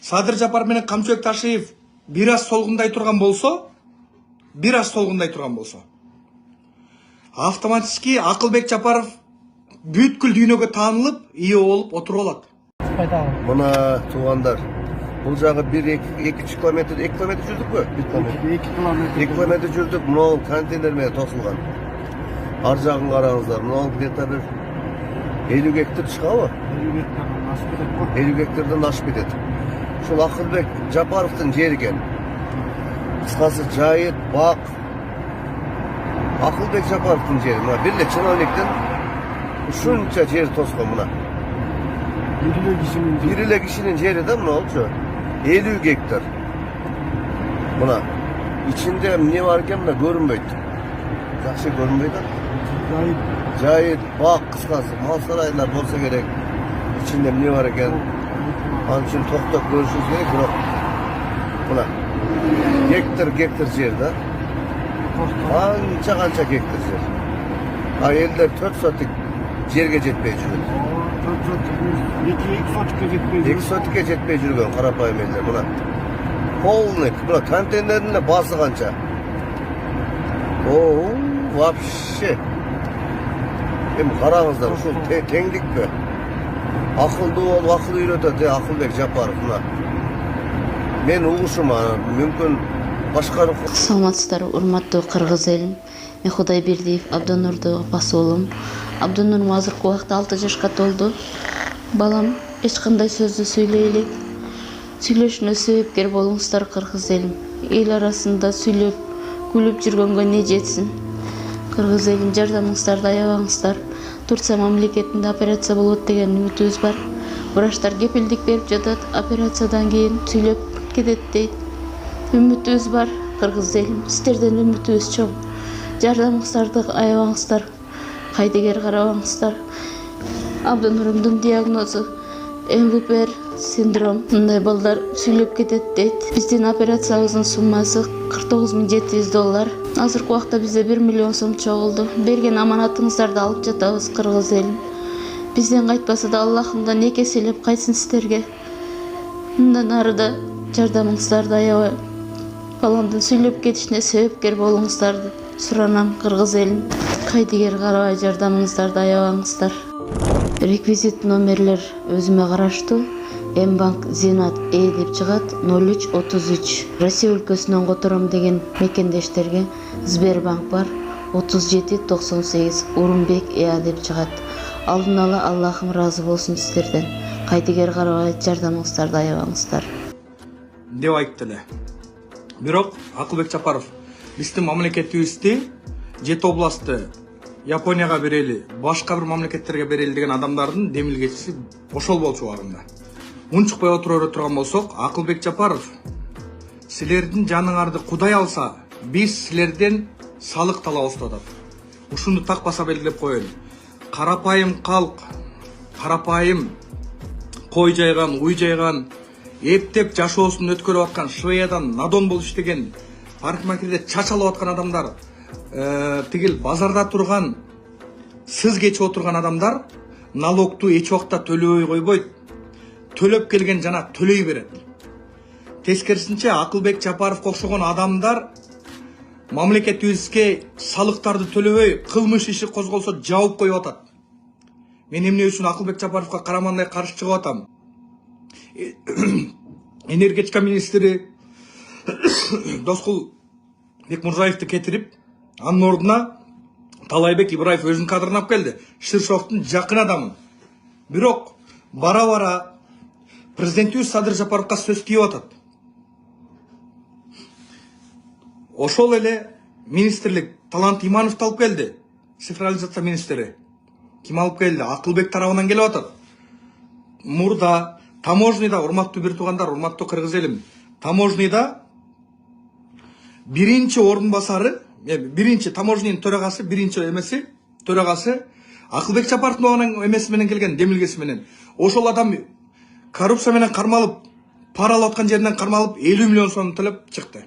Садыр Жапаров менен Камчыбек Ташиев бир аз солгундай турган болсо, автоматически Акылбек Жапаров бүткүл дүйнөгө таанылып, ие болуп отуруп алат. Мына туугандар, бул жагы 1-2 километр, 2 километр жүрдүкпү? 2 километр жүрдүк, мына контейнер менен тосулган. Ар жагын караңыздар, мына где-то бир 50 гектар чыгабы? 50 гектардан ашып кетет. Ушул Акылбек Жапаровдун жери экен. Кыскасы жайыт, бак. Акылбек Жапаровдун жери. Мына бир эле чиновниктен ушунча жер тоскон мына. Бир эле кишинин жери да мына болчу. 50 гектар. Мына ичинде эмне бар экен мына көрүнбөйт. Жакшы көрүнбөйт да. Жайыт, бак, кыскасы мал сарайлар болсо керек. İçinde ne var ekan? Onun için to'xtab ko'rishingiz kerak, biroq mana gektar yerda. Qancha gektar yer. Ayollar 4 sotik yerga jetmay yuradi. 2 sotikka jetmay yurgan qarapayım ellar buna. Polnik, buna konteynerni bası qancha. Oo, вообще. Hem qarangizlar, şu tenglikmi? Akıllı ol, akıl үйрөтөт, Акылбек Жапаров мына. Мен угушум мүмкүн башкарып. Саламатсыздар, урматтуу кыргыз элим. Мен Кудайбердиев Абдонурдун апасы болом. Абдонур азыркы убакта 6 жашка толду. Балам эч кандай сөздү сүйлөй элек. Сүйлөшүнө себепкер болуңуздар кыргыз элим. Эл арасында сүйлөп, күлүп жүргөнгө не жетсин. Кыргыз элим, жардамыңыздарды аябаңыздар. Турция мамлекетинде операция болот деген үмүтүбүз бар. Врачтар кепилдик берип жатат, операциядан кийин сүйлөп кетет дейт. Үмүтүбүз бар, кыргыз элим, сиздерден үмүтүбүз чоң. Жардамыңыздарды аябаңыздар, кайдыгер карабаңыздар. Абдонурумдун диагнозу МВПР синдром. Мындай балдар сүйлөп кетет дейт. Биздин операциябыздын суммасы $49.700. Азыркы убакта бизде 1 миллион сом чогулду. Берген аманатыңыздарды алып жатабыз, кыргыз элим. Бизден кайтпаса да Аллахымдан эки эселеп кайтсын сиздерге. Мындан ары да жардамыңыздарды аябай. Баламдын сүйлөп кетишине себепкер болуңуздарды суранам, кыргыз элим. Кайдыгер карабай жардамыңыздарды аябаңыздар. Реквизит номерлер өзүмө караштуу. Мбанк Зинат деп чыгат 0333. Россия өлкөсүнөн котором деген мекендештерге Сбербанк бар 3798 Урумбек деп чыгат. Алдын ала Аллахым разы болсун сиздерден. Кайдыгер карабай жардамыңыздарды аябаңыздар. Деп айтты эле. Бирок Акылбек Жапаров биздин мамлекетибизди 7 областты Японияга берели, башка бир мамлекеттерге берели деген адамдардын демилгечиси ошол болчу убагында. Унчукпай отура турган болсок, Акылбек Жапаров, силердин жаныңарды Кудай алса, биз силерден салык талабыбыз деп атат. Ушуну так баса белгилеп коеюн. Карапайым калк, карапайым кой жайган, уй жайган, эптеп жашоосун өткөрүп аткан, Швеядан надон болуп иштеген, парикмахерде чач алып аткан адамдар, тигил базарда турган, сыз кечип отурган адамдар налогту эч убакта төлөбөй койбойт. Төлөп келген жана төлөй берет. Тескерисинче Акылбек Жапаровго окшогон адамдар мамлекетибизге салыктарды төлөбөй кылмыш иши козголсо жабып коюп атат. Мен эмне үчүн Акылбек Жапаровго карамандай каршы чыгып атам? Энергетика министри Доскул Бекмурзаевди кетирип, анын ордуна Талайбек Ибраев өзүнүн кадрын алып келди. Ширшовдун жакын адамы. Бирок бара-бара президентибиз Садыр Жапаровга сөз тийип атат. Ошол эле министрлик Талант Имановду алып келди. Цифрализация министри. Ким алып келди? Акылбек тарабынан келип атат. Мурда таможняда, урматтуу бир туугандар, урматтуу кыргыз элим, таможняда биринчи орун басары, биринчи таможнянын төрагасы, биринчи эмеси, төрагасы Акылбек Жапаровдун эмеси менен келген, демилгеси менен. Ошол адам коррупция менен кармалып, пара алып аткан жеринен кармалып 50 миллион сом төлөп чыкты.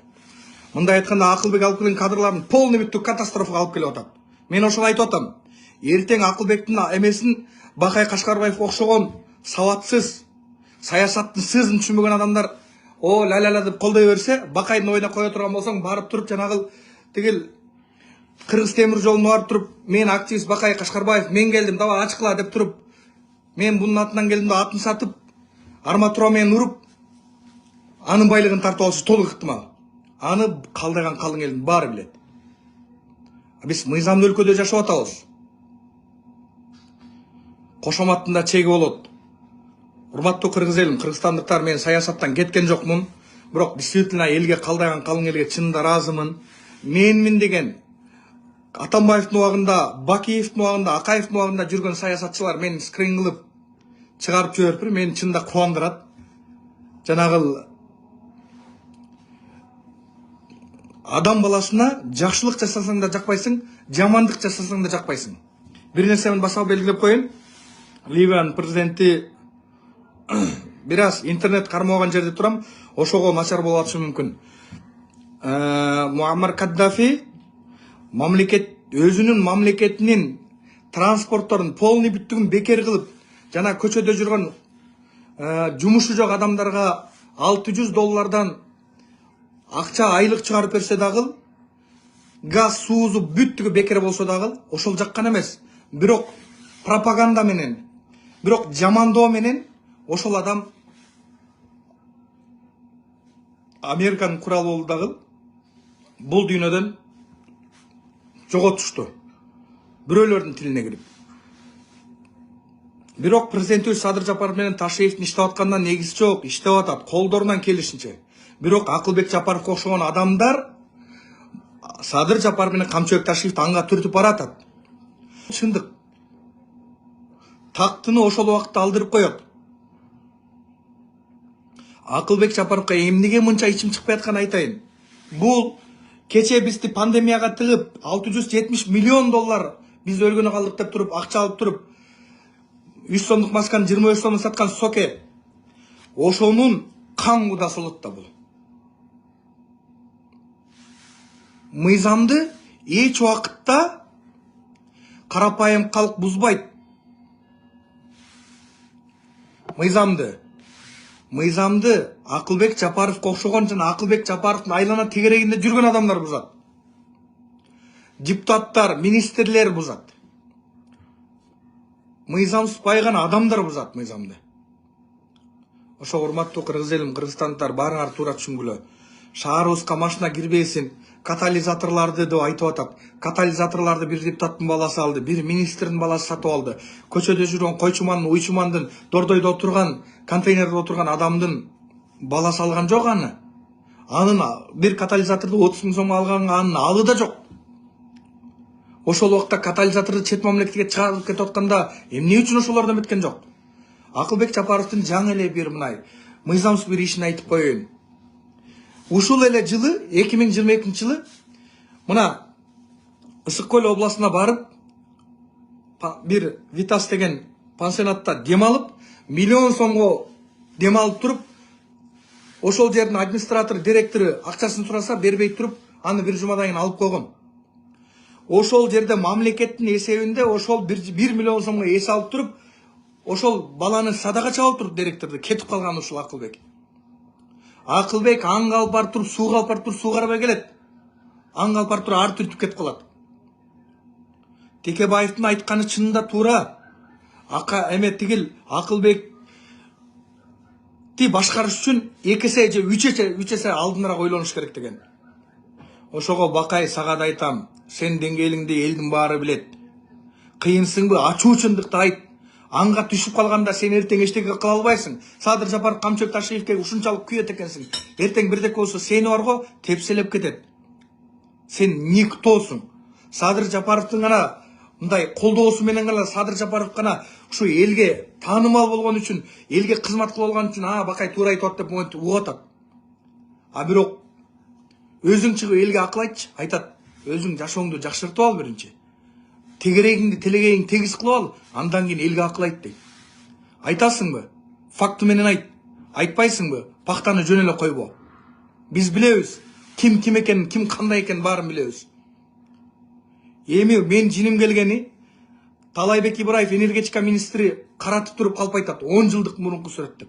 Мындай айтканда Акылбек алып келген кадрларын полный бүттүк катастрофага алып келип атат. Мен ошону айтып атам. Эртең Акылбектин эмесин Бакай Кашкарбаев окшогон сабатсыз, саясаттын сөзүн түшүнбөгөн адамдар о ла деп колдой берсе, Бакайдын ойуна кое турган болсоң, барып туруп жанагыл тигил Кыргыз темир жолуна барып туруп, мен активист Бакай Кашкарбаев, мен келдим, давай ачкыла деп туруп, мен бунун атынан келдим деп атын сатып, арматура менен уруп, анын байлыгын тартып алышы толук ыктымал. Аны калдаган калың элдин баары билет. Биз мыйзамдуу өлкөдө жашап атабыз. Кошоматтын да чеги болот. Урматтуу кыргыз элим, кыргызстандыктар, мен саясаттан кеткен жокмун. Бирок действительно элге калдаган калың элге чынында ыраазымын. Менмин деген Атамбаевдин убагында, Бакиевдин убагында, Акаевдин убагында жүргөн саясатчылар мени скрин кылып чыгарып жиберип, мени чынында кубандырат. Жанагыл адам баласына жакшылык жасасаң да жакпайсың, жамандык жасасаң да жакпайсың. Бир нерсени баса белгилеп коеюн. Ливиянын президенти бир аз интернет кармаган жерде турам, ошого начар болуп атышы мүмкүн. Муаммар Каддафи өзүнүн мамлекетинин транспортторун полный бүттүгүн бекер кылып, жана көчөдө жүргөн жумушу жок адамдарга $600 акча айлык чыгарып берсе дагы, газ, суузу бүттүгү бекер болсо дагы, ошол жаккан эмес. Бирок пропаганда менен, бирок жамандоо менен ошол адам Американын куралы болду дагы бул дүйнөдөн жоготушту. Бирөөлөрдүн тилине кирип. Бирок президентибиз Садыр Жапаров менен Ташиевдин иштеп аткандан негизи жок, иштеп атат колдорунан келишинче. Бирок Акылбек Жапаровго окшогон адамдар Садыр Жапаров менен Камчыбек Ташиевди анга түртүп баратат. Чындык. Тактыны ошол убакытта алдырып коет. Акылбек Жапаровго эмнеге мынча ичим чыкпай атканын айтайын. Бул кече бизди пандемияга тыгып $670 миллион биз өлгөнү калдык деп туруп, акча алып туруп, 100 сомдук масканы 25 сомдон саткан соке. Ошонун кан кудасы болот да бул. Мыйзамды эч убакытта карапайым калк бузбайт. Мыйзамды Акылбек Жапаровго окшогон жана Акылбек Жапаровдун айлана тегерегинде жүргөн адамдар бузат. Депутаттар, министрлер бузат. Мыйзамсыз байган адамдар бузат мыйзамды. Ошо урматтуу кыргыз элим, кыргызстандыктар, баарыңар туура түшүнгүлө. Шаарыбызга машина кирбесин, катализаторларды деп айтып атат. Катализаторларды бир депутаттын баласы алды, бир министрдин баласы сатып алды. Көчөдө жүргөн койчумандын, уйчумандын, дордойдо отурган, контейнерде отурган адамдын баласы алган жок аны. Анын бир катализаторду 30 000 сомго алганга анын алы да жок. Ошол убакта катализаторду чет мамлекетке чыгарып кетип атканда эмне үчүн ошолордон өткөн жок? Акылбек Жапаровдун жаңы эле бир мыйзамсыз бир ишин айтып коеюн. Ушул эле жылы 2022 жылы мына Ысык Көл областына барып бир Витас деген пансионатта дем алып, $1 миллион сомго дем алып туруп, ошол жердин администратору, директору акчасын сураса бербей туруп, аны бир жумадан кийин алып койгон. Ошол жерде мамлекеттин эсебинде ошол 1 миллион сомго эс алып туруп, ошол баланы садака чабып туруп директорду кетип калган ушул Акылбек. Акылбек аңга алып барып туруп, сууга алып барып туруп, суу карабай келет. Аңга алып барып туруп, ар түртүп кетип калат. Текебаевдин айтканы чынында туура. Тигил Акылбекти башкарыш үчүн 2 эсе же 3 эсе алдыныраак ойлонуш керек деген. Ошого Бакай сага да айтам, сен деңгээлиңди элдин баары билет. Кыйынсыңбы, ачуучундукты айт. Анга түшүп калганда сен эртең эчтеке кыла албайсың. Садыр Жапаров Камчыбек Ташиевке ушунчалык күйөт экенсиң. Эртең бирдеке болсо сени барго тепселеп кетет. Сен никтосуң. Садыр Жапаровдун гана мындай колдоосу менен гана Садыр Жапаров гана ушу элге таанымал болгон үчүн, элге кызмат кылып алган үчүн, Бакай туура айтып атат деп монтип угуп атат. Бирок өзүң чыгып элге акыл айтчы, айтат. Өзүң жашооңду жакшыртып ал биринчи. Тегерегиңди, телегейиңди тегиз кылып ал, андан кийин элге акыл айт дейт. Айтасыңбы? Факты менен айт. Айтпайсыңбы? Пактаны жөн эле койбо. Биз билебиз. Ким экенин, ким кандай экенин баарын билебиз. Эми мен жиним келгени, Талайбек Ибраев энергетика министри каратып туруп калып айтат, 10 жылдык мурунку сүрөт деп.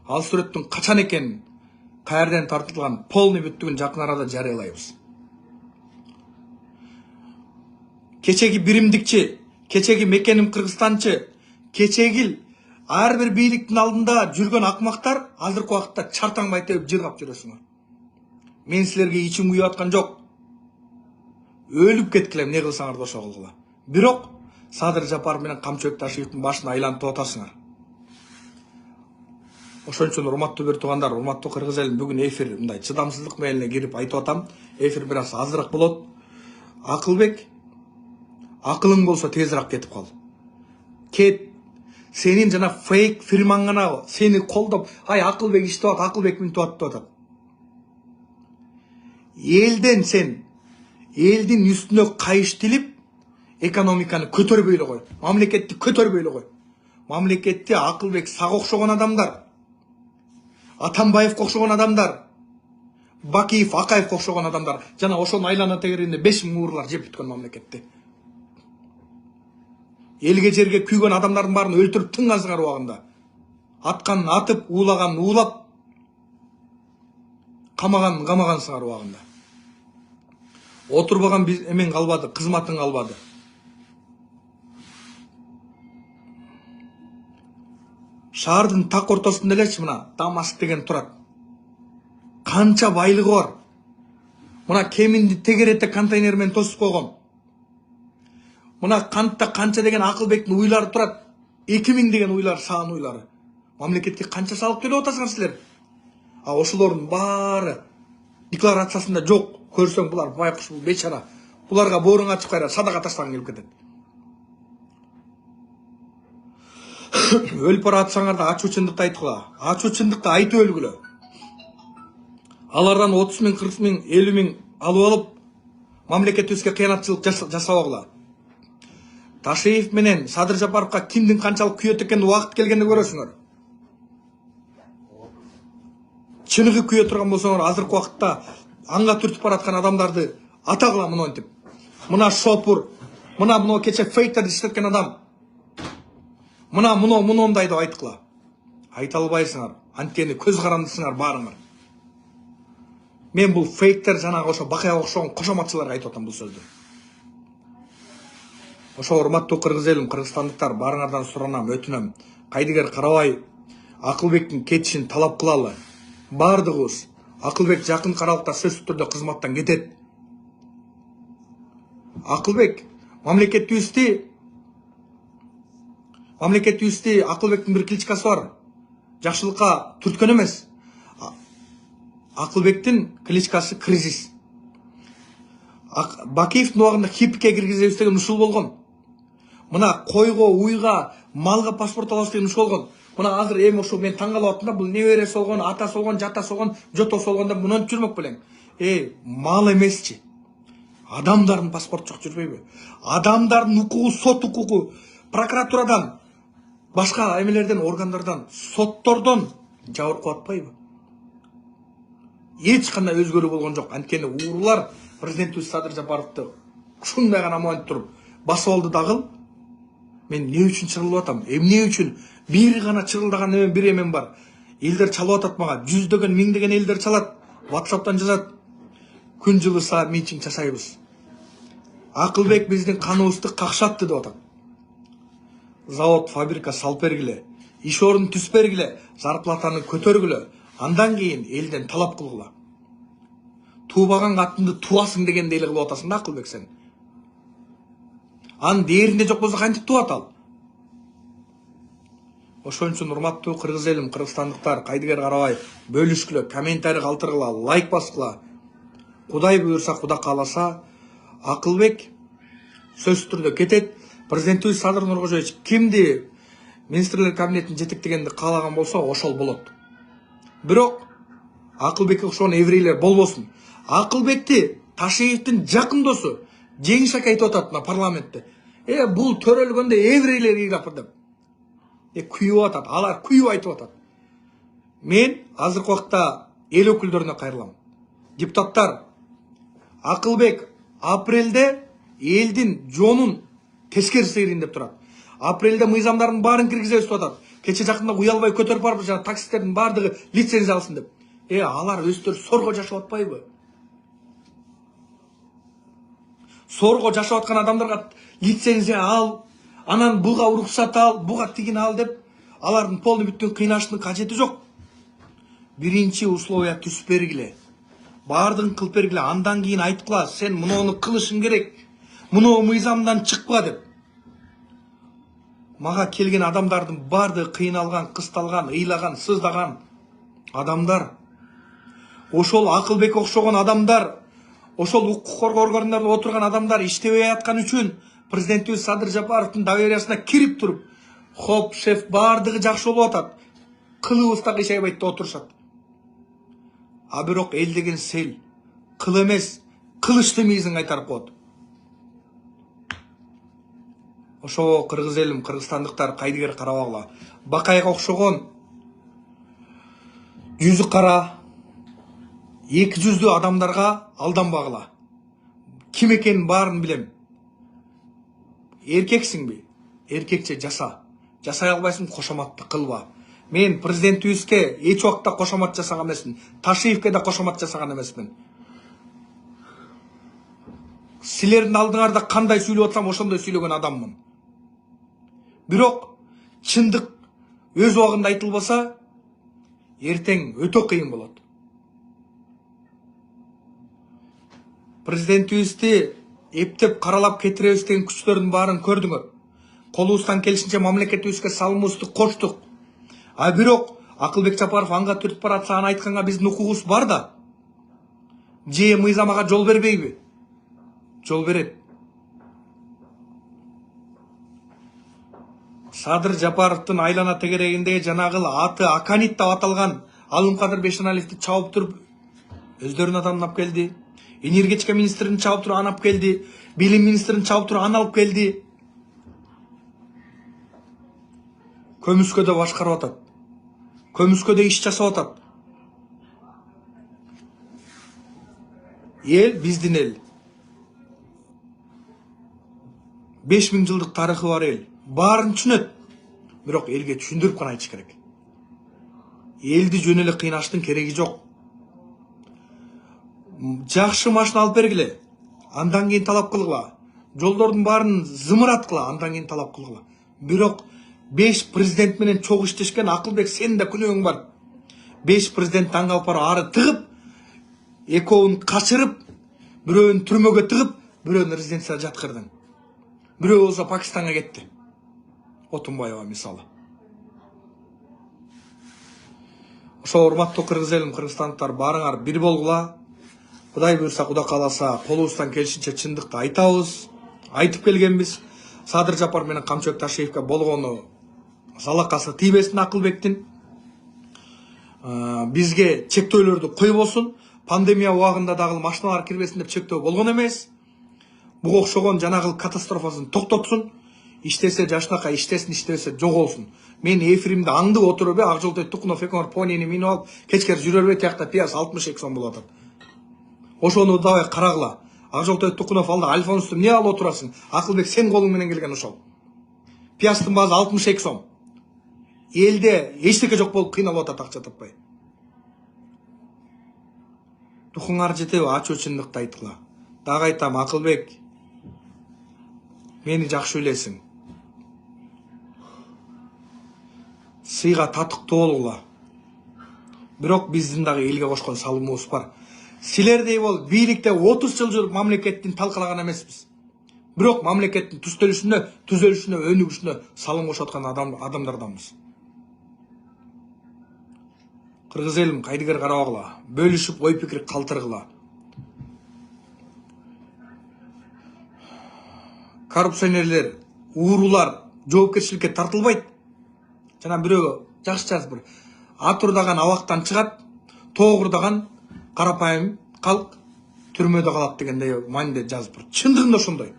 Ал сүрөттүн качан экенин, каерден тартылган полный бүттүгүн жакын арада жарыялайбыз. Кечеги биримдикчи, кечеги мекеним Кыргызстанчы, кечеги ар бир бийликтин алдында жүргөн акмактар азыркы убакытта чартаңбай теуп жыргап жүрөсүңөр. Мен силерге ичим күйүп аткан жок. Өлүп кеткиле эмне кылсаңар да ошо кылгыла. Бирок Садыр Жапаров менен Камчы Өкташевдин башын айлантып атасыңар. Ошон үчүн урматтуу бир туугандар, урматтуу кыргыз элим, бүгүн эфир мындай чыдамсыздык менен кирип айтып атам. Эфир бир аз азыраак болот. Акылбек, акылың болсо тезирээк кетип кал. Кет. Сенин жана фейк фирмаң гана сени колдоп, ай Акылбек иштеп атат, Акылбек мынтип атат деп атат. Элден сен, элдин үстүнө кайыш тилип, экономиканы көтөрбөй эле кой. Мамлекетти көтөрбөй эле кой. Мамлекетти Акылбек Сага окшогон адамдар, Атамбаевге окшогон адамдар, Бакиев, Акаевге окшогон адамдар, жана ошонун айлана тегеринде 5000 уурулар жеп бүткөн мамлекетти. Элге жерге күйгөн адамдардын баарын өлтүрүп тыңгансыңар убагында. Атканын атып, уулаганын уулап, камаганын камагансыңар убагында. Отурбаган эмен калбады, кызматың калбады. Шаардын так ортосунда элечи мына Дамаск деген турат. Канча байлыгы бар. Мына кеминди тегеретте контейнер менен тосуп койгон. Мына кантта канча деген Акылбектин уйлары турат. 2000 деген уйлар, саан уйлары. Мамлекетке канча салык төлөп атасыңар силер? А ошолордун баары декларациясында жок. Көрсөң булар байкуш, бул бечара. Буларга бооруң ачып кайра садака таштагың келип кетет. Өлүп баратсаңар да ачуу чындыкты айткыла. Ачуу чындыкты айтып өлгүлө. Алардан 30 000, 40 000, 50 000 алып алып, мамлекетибизге кыянатчылык жасабагыла. Ташиев менен Садыр Жапаровга кимдин канчалык күйөт экенин убакыт келгенде көрөсүңөр. Чыныгы күйө турган болсоңор, азыркы убакытта аңга түртүп бараткан адамдарды атагыла мынтип. Мына шопур, мына кече фейктерди иштеткен адам. Мына мындай деп айткыла. Айта албайсыңар. Анткени көз карандысыңар баарыңар. Мен бул фейктер жанагы ошо Бакаяга окшогон кошоматчыларга айтып атам бул сөздү. Ошо урматтуу кыргыз элим, кыргызстандыктар, баарыңардан суранам, өтүнөм. Кайдыгер карабай Акылбектин кетишин талап кылалы. Бардыгыбыз Акылбек жакын аралыкта сөзсүз түрдө кызматтан кетет. Акылбек мамлекетибизди Акылбектин бир кличкасы бар. Жакшылыкка түрткөн эмес. Акылбектин кличкасы кризис. Бакиевдин убагында хипке киргизебиз деген ушул болгон. Мына койго, уйга, малга паспорт алабыз деген ушул болгон. Мына азыр эми ушул мен таң калып атам да, бул небереси болгон, атасы болгон, жатасы болгон, жотосу болгон деп мынтип жүрмөк белең. Мал эмесчи. Адамдардын паспорту жок жүрбөйбү? Адамдардын укугу, сот укугу, прокуратурадан, башка эмелерден, органдардан, соттордон жабыркап атпайбы? Эч кандай өзгөрүү болгон жок. Анткени уурулар президентибиз Садыр Жапаровду ушундай гана момент туруп басып алды дагы. Мен эмне үчүн чырылып атам? Эмне үчүн? Бир гана чырылдаган эмен бир эмен бар. Элдер чалып атат мага. Жүздөгөн, миңдеген элдер чалат. WhatsApp'тан жазат. Күн жылыса митинг жасайбыз. Акылбек биздин каныбызды какшатты деп атат. Завод, фабрика салып бергиле. Иш орун түзүп бергиле. Зарплатаны көтөргүлө. Андан кийин элден талап кылгыла. Туубаган катынды туасың дегенде эле кылып атасың да Акылбек сен. Анын дээринде жок болсо кантип туат ал? Ошон үчүн урматтуу кыргыз элим, кыргызстандыктар, кайдыгер карабай, бөлүшкүлө, комментарий калтыргыла, лайк баскыла. Кудай буйрса, Куда кааласа, Акылбек сөзсүз түрдө кетет. Президентибиз Садыр Нуркожоевич кимди министрлер кабинетин жетектегенди каалаган болсо, ошол болот. Бирок Акылбекке окшогон еврейлер болбосун. Акылбекти Ташиевдин жакын досу Жеңишек айтып атат мына парламентте. Бул төрөлгөндө еврейлер ыйлап деп. Күйүп атат, алар күйүп айтып атат. Мен азыркы убакта эл өкүлдөрүнө кайрылам. Депутаттар, Акылбек апрелде элдин жонун тескерисирин деп турат. Апрелде мыйзамдардын баарын киргизебиз деп атат. Кече жакында уялбай көтөрүп барып жана таксисттердин бардыгы лицензия алсын деп. Алар өздөрү сорго жашап атпайбы? Сорго жашап аткан адамдарга лицензия ал, анан буга уруксат ал, буга тигин ал деп алардын полный бүткөн кыйнашынын кажети жок. Биринчи условия түзүп бергиле. Бардыгын кылып бергиле, андан кийин айткыла, сен муну кылышың керек. Муну мыйзамдан чыкпа деп. Мага келген адамдардын бардыгы кыйналган, кысталган, ыйлаган, сыздаган адамдар. Ошол Акылбек окшогон адамдар, ошол укук коргоо органдарында отурган адамдар иштебей аткан үчүн президентибиз Садыр Жапаровдун довериясына кирип туруп, хоп, шеф, бардыгы жакшы болуп атат. Кылыбыз да кыйшайбайт деп отурушат. А бирок эл деген сел, кыл эмес, кылычты мийизин кайтарып коет. Ошо кыргыз элим, кыргызстандыктар кайдыгер карабагыла. Бакайга окшогон жүзү кара, эки жүздүү адамдарга алданбагыла. Ким экенин баарын билем. Эркексиңби? Эркекче жаса. Жасай албайсың, кошоматты кылба. Мен президентибизге эч убакта кошомат жасаган эмесмин. Ташиевке да кошомат жасаган эмесмин. Силердин алдыңарда кандай сүйлөп атсам, ошондой сүйлөгөн адаммын. Бирок чындык өз убагында айтылбаса, эртең өтө кыйын болот. Президентибизди эптеп каралап кетиребиз деген күчтөрдүн баарын көрдүңөр. Колубуздан келишинче мамлекетибизге салымыбызды коштук. А бирок Акылбек Жапаров анга түртүп баратса, аны айтканга биздин укугубуз бар да. Же мыйзамага жол бербейби? Жол берет. Садыр Жапаровдун айлана тегерегинде жанагы аты Аканит деп аталган Алымкадыр Бешеналиевди чабып туруп өздөрүнүн адамын алып келди. Энергетика министрин чабып туруп аны алып келди. Билим министрин чабып туруп аны алып келди. Көмүскөдө башкарып атат. Көмүскөдө иш жасап атат. Эл биздин эл. 5000 жылдык тарыхы бар эл. Баарын түшүнөт. Бирок элге түшүндүрүп гана айтыш керек. Элди жөн эле кыйнаштын кереги жок. Жакшы машина алып бергиле. Андан кийин талап кылгыла. Жолдордун баарын зымыраткыла, андан кийин талап кылгыла. Бирок 5 президент менен чогуу иштешкен Акылбек, сенин да күнөөң бар. 5 президент аңга алып барып ары тыгып, экөөнү качырып, бирөөнү түрмөгө тыгып, бирөөнү резиденцияга жаткырдың. Бирөө болсо Пакистанга кетти. Отунбаева мисалы. Ошо урматтуу кыргыз элим, кыргызстандыктар, баарыңар бир болгула. Кудай буйрса, Кудай кааласа, колубуздан келишинче чындыкты айтабыз. Айтып келгенбиз. Садыр Жапаров менен Камчыбек Ташиевке болгону залакасы тийбесин Акылбектин. Бизге чектөөлөрдү койбосун. Пандемия убагында дагы машиналар кирбесин деп чектөө болгон эмес. Буга окшогон жанагы катастрофасын токтотсун. Иштесе жашнака, иштесин, иштебесе жоголсун. Мен эфиримде аңдып отуруп Акжолтой Тукунов экөөңөр понини минип алып, кечкери жүрө бербей, тиякта пияз 62 сом болуп атат. Ошону дабай карагыла. Акжолтой Тукунов алда альфонусту эмне алып отурасың? Акылбек, сен колуң менен келген ошол. Пияздын баасы 62 сом. Элде эчтеке жок болуп кыйналып атат, акча таппай. Духуңар жетеби, ачуу чындыкты айткыла. Дагы айтам, Акылбек, мени жакшы билесиң. Сыйга татыктуу болгула. Бирок биздин дагы элге кошкон салымыбыз бар. Силердей бол бийликте 30 жыл жүрүп мамлекеттин талкалаган эмеспиз. Бирок мамлекеттин түзөлүшүнө, өнүгүшүнө салым кошуп аткан адамдарданбыз. Кыргыз элим, кайдыгер карабагыла, бөлүшүп ой пикир калтыргыла. Коррупционерлер, уурулар жоопкерчиликке тартылбайт. Жана бирөө жакшы жазып бир атурдаган абактан чыгат, тоогурдаган карапайым калк түрмөдө калат дегендей мааниде жазып бир. Чындыгында ошондой.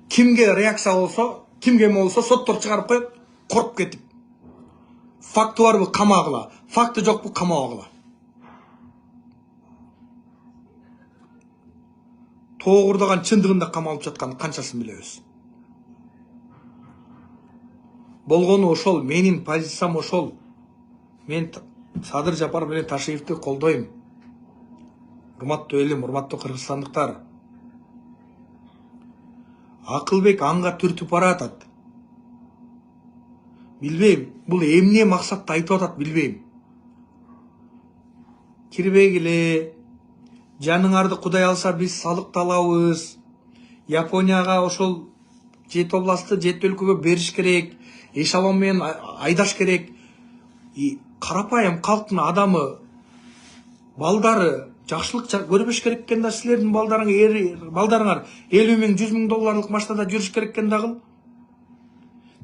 Кимге реакция болсо, кимге болсо соттор чыгарып коет, коркуп кетип. Факты барбы камагыла, факты жокпу камабагыла. Тоогурдаган чындыгында камалып жаткан канчасын билебиз. болгону ошол, менин позициям ошол. Мен Садыр Жапаров менен Ташиевди колдойм. Урматтуу элим, урматтуу кыргызстандыктар. Акылбек анга түртүп баратат. Билбейм, бул эмне максатта айтып атат билбейм. Кирбегиле, жаныңарды Кудай алса биз салык алабыз. Японияга ошол жети областты жети өлкөгө бериш керек. Эшалон менен айдаш керек. Карапайым калктын адамы, балдары жакшылык көрбөш керек экен да, силердин балдарыңар 50 миң, 100 миң долларлык машинада жүрүш керек экен дагы.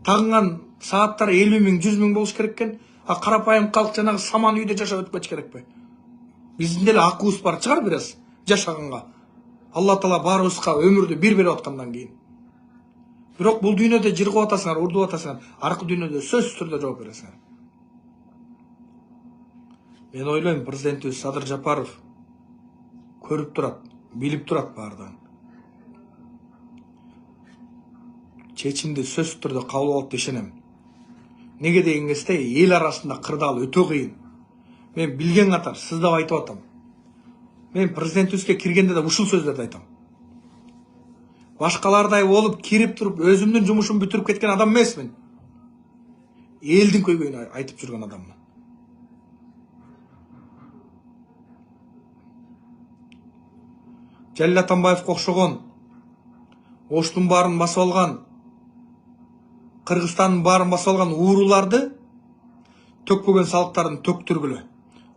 Тагынган сааттар 50 миң, 100 миң болуш керек экен. А карапайым калк жанагы саман үйдө жашап өтүп кетиш керекпи? Биздин деле акыбыз бар чыгар бир аз жашаганга. Алла Таала баарыбызга өмүрдү бир берип аткандан кийин. Бирок бул дүйнөдө жыргап атасыңар, урдуп атасыңар, аркы дүйнөдө сөзсүз түрдө жооп бересиңер. Мен ойлойм, президентибиз Садыр Жапаров көрүп турат, билип турат баардыгын. Чечимди сөзсүз түрдө кабыл алат деп ишенем. Неге деген кезде эл арасында кырдаал өтө кыйын. Мен билген катар сыздап айтып атам. Мен президентибизге киргенде да ушул сөздөрдү айтам. Башкалардай болуп кирип туруп өзүмдүн жумушумду бүтүрүп кеткен адам эмесмин. Элдин көйгөйүн айтып жүргөн адаммын. Жалил Атамбаевге окшогон, Оштун баарын басып алган, Кыргызстандын баарын басып алган ууруларды төкпөгөн салыктарын төктүргүлө.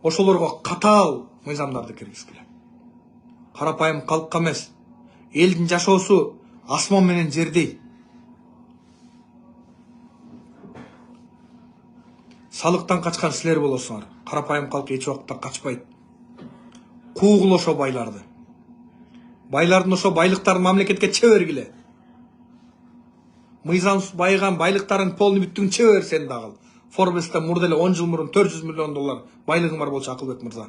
Ошолорго катаал мыйзамдарды киргизгиле. Карапайым калкка эмес, элдин жашоосу асман менен жердей. Салыктан качкан силер болосуңар. Карапайым калк эч убакта качпайт. Куугула ошо байларды. Байлардын ошо байлыктарын мамлекетке чебергиле. Мыйзамсыз байыган байлыктарын полный бүттүн чебер сен дагы. Forbes'te мурда эле 10 жыл мурун 400 миллион доллар байлыгың бар болчу Акылбек мырза.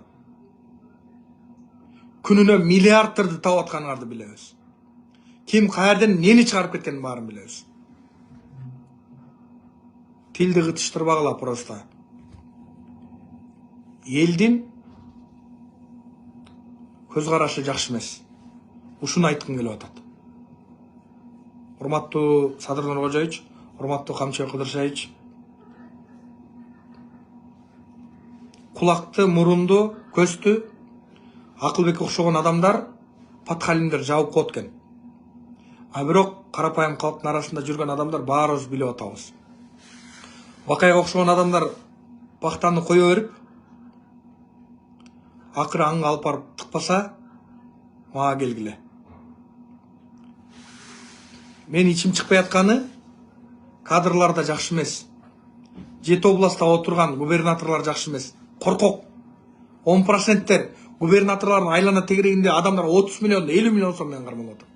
Күнүнө миллиардтарды таап атканыңарды билебиз. Ким каерден нени чыгарып кеткенин баарын билебиз. Тилди кытыштырбагыла просто. Элдин көз карашы жакшы эмес. Ушуну айткым келип атат. Урматтуу Садыр Нуркожоевич, урматтуу Камчыбек Кыдыршевич, кулакты, мурунду, көздү Акылбекке окшогон адамдар патхалимдер жабып коет экен. А бирок карапайым калктын арасында жүргөн адамдар баарыбыз билип атабыз. Бакайга окшогон адамдар бактаны кое берип, акыры аңга алып барып тыкпаса, мага келгиле. Мен ичим чыкпай атканы кадрлар да жакшы эмес. Жети областта отурган губернаторлор жакшы эмес. Коркок. 10%тер губернаторлордун айлана тегерегинде адамдар 30 миллион, 50 миллион сом менен кармалып атат.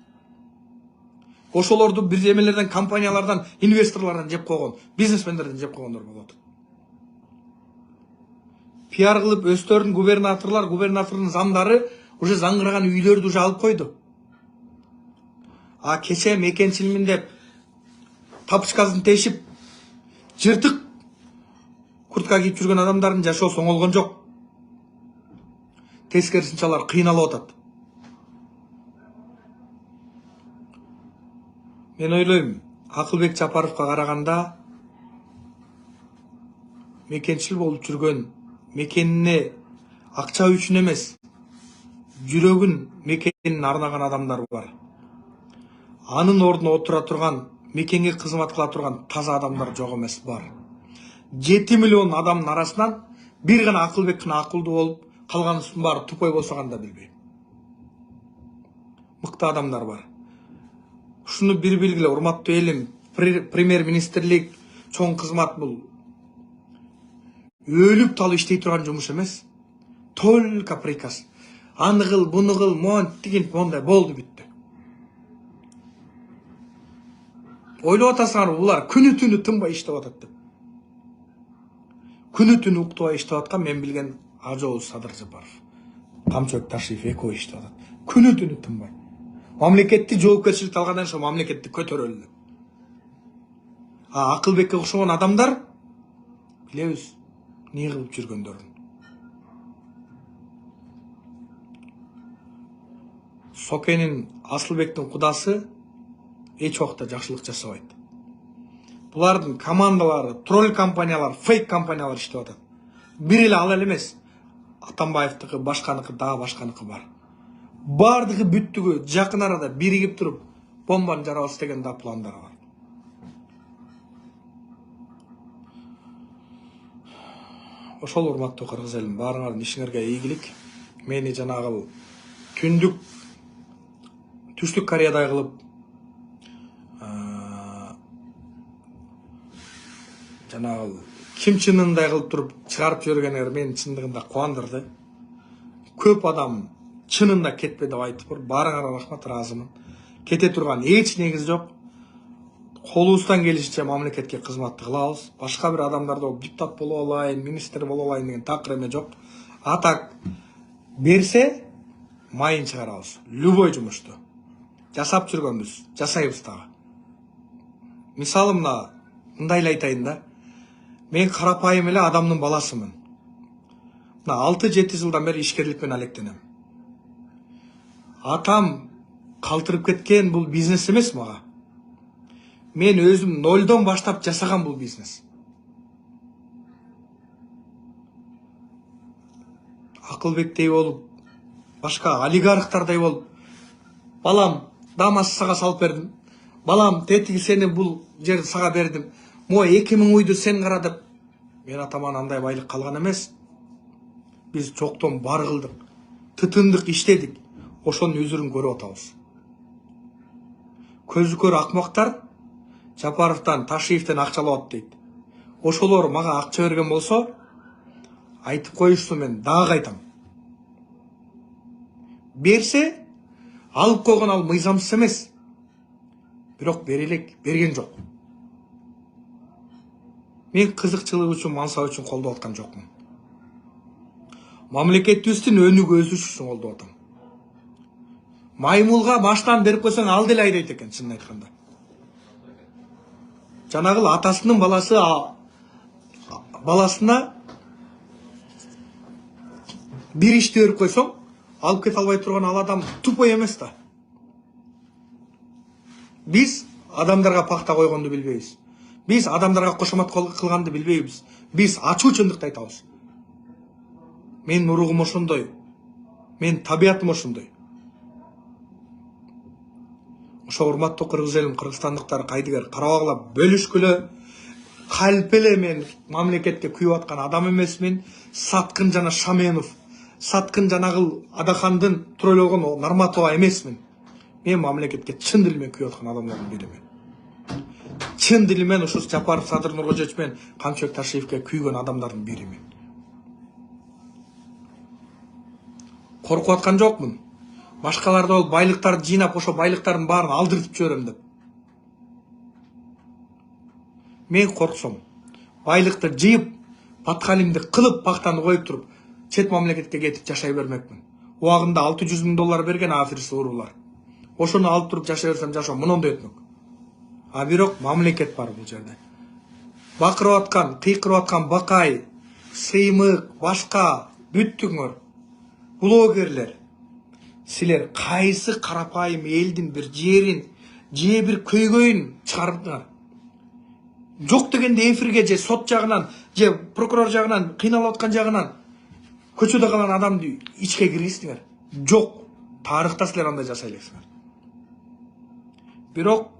Ошолорду бир эмелерден, компаниялардан, инвесторлордон жеп койгон, бизнесмендерден жеп койгондор болуп атат. Пиар кылып өздөрүнүн губернатордун замдары уже заңгыраган үйлөрдү уже алып койду. А кече мекенчилмин деп тапочкасын тешип, жыртык куртка кийип жүргөн адамдардын жашоосу оңолгон жок. Тескерисинче алар кыйналып атат. Мен ойлойм, Акылбек Жапаровго караганда мекенчил болуп жүргөн, мекенине акча үчүн эмес, жүрөгүн мекенин арнаган адамдар бар. Анын ордуна отура турган, мекенге кызмат кыла турган таза адамдар жок эмес бар. 7 миллион адамдын арасынан бир гана Акылбек гана акылдуу болуп, калганысынын баары тупой болсо да билбейм. Мыкты адамдар бар. Ушуну бир билгиле, урматтуу элим, премьер-министрлик, чоң кызмат бул өлүп талып иштей турган жумуш эмес. Только приказ. Аны кыл, буну кыл, монт деген мондай болду бүттү. Ойлоп атасыңар, булар күнү түнү тынбай иштеп атат деп. Күнү түнү уктубай иштеп аткан мен билген ажообуз Садыр Жапаров, Камчыбек Ташиев экөө иштеп атат. Күнү түнү тынбай. Мамлекетти жоопкерчиликти алгандан соң мамлекетти көтөрөлү. Акылбекке окшогон адамдар билебиз эмне кылып жүргөндөрүн. Сокенин, Асылбектин кудасы эч убакта жакшылык жасабайт. Булардын командалары, тролль компаниялар, фейк компаниялар иштеп атат. Бир эле ал эле эмес. Атамбаевдики, башканыкы, дагы башканыкы бар. Бардыгы бүттүгү жакын арада биригип туруп бомбаны жарабыз деген да пландар бар. Ошол урматтуу кыргыз элим, баарыңардын ишиңерге ийгилик. Мени жанагы түштүк Кореядай кылып жанагы Ким Чен Ындай кылып туруп чыгарып жибергениңер мени чындыгында кубандырды. Көп адам чынында кетпе деп айтып тур. Баарыңарга рахмат, ыраазымын. Кете турган эч негиз жок. Колубуздан келишинче мамлекетке кызматты кылабыз. Башка бир адамдарды депутат боло алайын, министр боло алайын деген такыр эме жок. Атак берсе майын чыгарабыз. Любой жумушту жасап жүргөнбүз, жасайбыз дагы. Мисалы мындай эле айтайын да. Мен карапайым эле адамдын баласымын. 6-7 жылдан бери ишкерликпен алектенем. Атам калтырып кеткен бул бизнес эмес мага. Мен өзүм нолдон баштап жасаган бул бизнес. Акылбектей болуп, башка олигархтардай болуп, балам Дамас сага салып бердим. Балам тетиги сени бул жерди сага бердим. Мо 2000 уйду сен кара деп. Мен атаман андай байлык калган эмес. Биз жоктон бар кылдык. Тытындык иштедик. Ошонун үзүрүн көрүп атабыз. Көзү көрө акмактар Жапаровдон, Ташиевден акча алып дейт. Ошолор мага акча берген болсо, айтып коюшту, мен дагы айтам. Берсе, алып койгон ал мыйзамсыз эмес. Бирок берелик, берген жок. Мен кызыкчылык үчүн, мансап үчүн колдоп аткан жокмун. Мамлекетибиздин өнүгүү өсүшү үчүн колдоп атам. Маймулга баштан берип койсоң ал деле айдайт экен, чынын айтканда. Жанагыл атасынын баласына бир ишти берип койсоң, алып кете албай турган ал адам тупой эмес да. Биз адамдарга пакта койгонду билбейбиз. Биз адамдарга кошомат кылганды билбейбиз. Биз ачуу чындыкты айтабыз. Мен уругум ошондой. Мен табиятым ошондой. Ошо урматтуу кыргыз элим, кыргызстандыктар кайдыгер карабагыла бөлүшкүлө. Калп эле мен мамлекетке күйүп аткан адам эмесмин. Саткын жана Шаменов, Саткын жанагыл Адахандын троллогон Нарматова эмесмин. Мен мамлекетке чын дил менен күйүп аткан адамдардын биримин. Чын дил менен ушу Жапаров, Садыр Нуркожоевич менен Камчыбек Ташиевке күйгөн адамдардын биримин. Коркуп аткан жокмун. Башкаларды ол байлыктарды жыйнап, ошо байлыктардын баарын алдыртып жиберем деп. Мен корксом, байлыкты жыйып, паткалимди кылып, пактаны коюп туруп, чет мамлекетке кетип жашай бермекмин. Убагында $600,000 берген афирис уруулар. Ошону алып туруп жашай берсем, жашоо мындай өтмөк. А бирок мамлекет бар бул жерде. Бакырып аткан, кыйкырып аткан Бакай, Сыймык, башка бүттүңөр, блогерлер. Силер кайсы карапайым элдин бир жерин, же бир көйгөйүн чыгардыңар. Жок дегенде эфирге же сот жагынан, же прокурор жагынан, кыйналып аткан жагынан көчөдө калган адамды ичке киргиздиңер. Жок, тарыхта силер андай жасай элексиңер. Бирок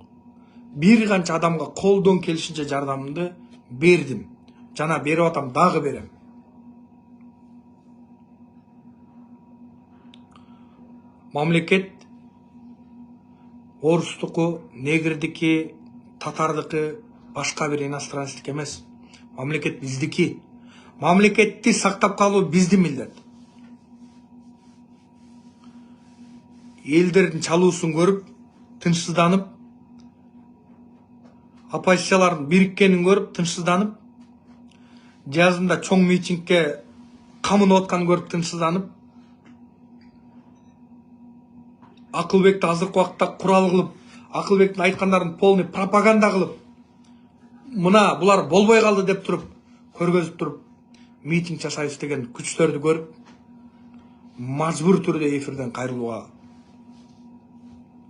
бир канча адамга колдон келишинче жардамымды бердим. Жана берип атам, дагы берем. Мамлекет орустуку, негрдики, татардыкы, башка бир иностранецтик эмес. Мамлекет биздики. Мамлекетти сактап калуу биздин милдет. Элдердин чалуусун көрүп, тынчсызданып, оппозициялардын бириккенин көрүп, тынчсызданып, жазында чоң митингге камынып атканын көрүп, тынчсызданып, Акылбекти азыркы убакытта курал кылып, Акылбектин айткандарын полный пропаганда кылып, мына булар болбой калды деп туруп көргөзүп туруп митинг жасайбыз деген күчтөрдү көрүп мажбур түрдө эфирден кайрылууга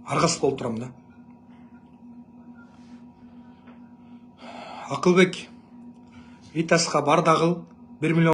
аргасыз болуп турам да. Акылбек Витаска бар дагыл 1 миллион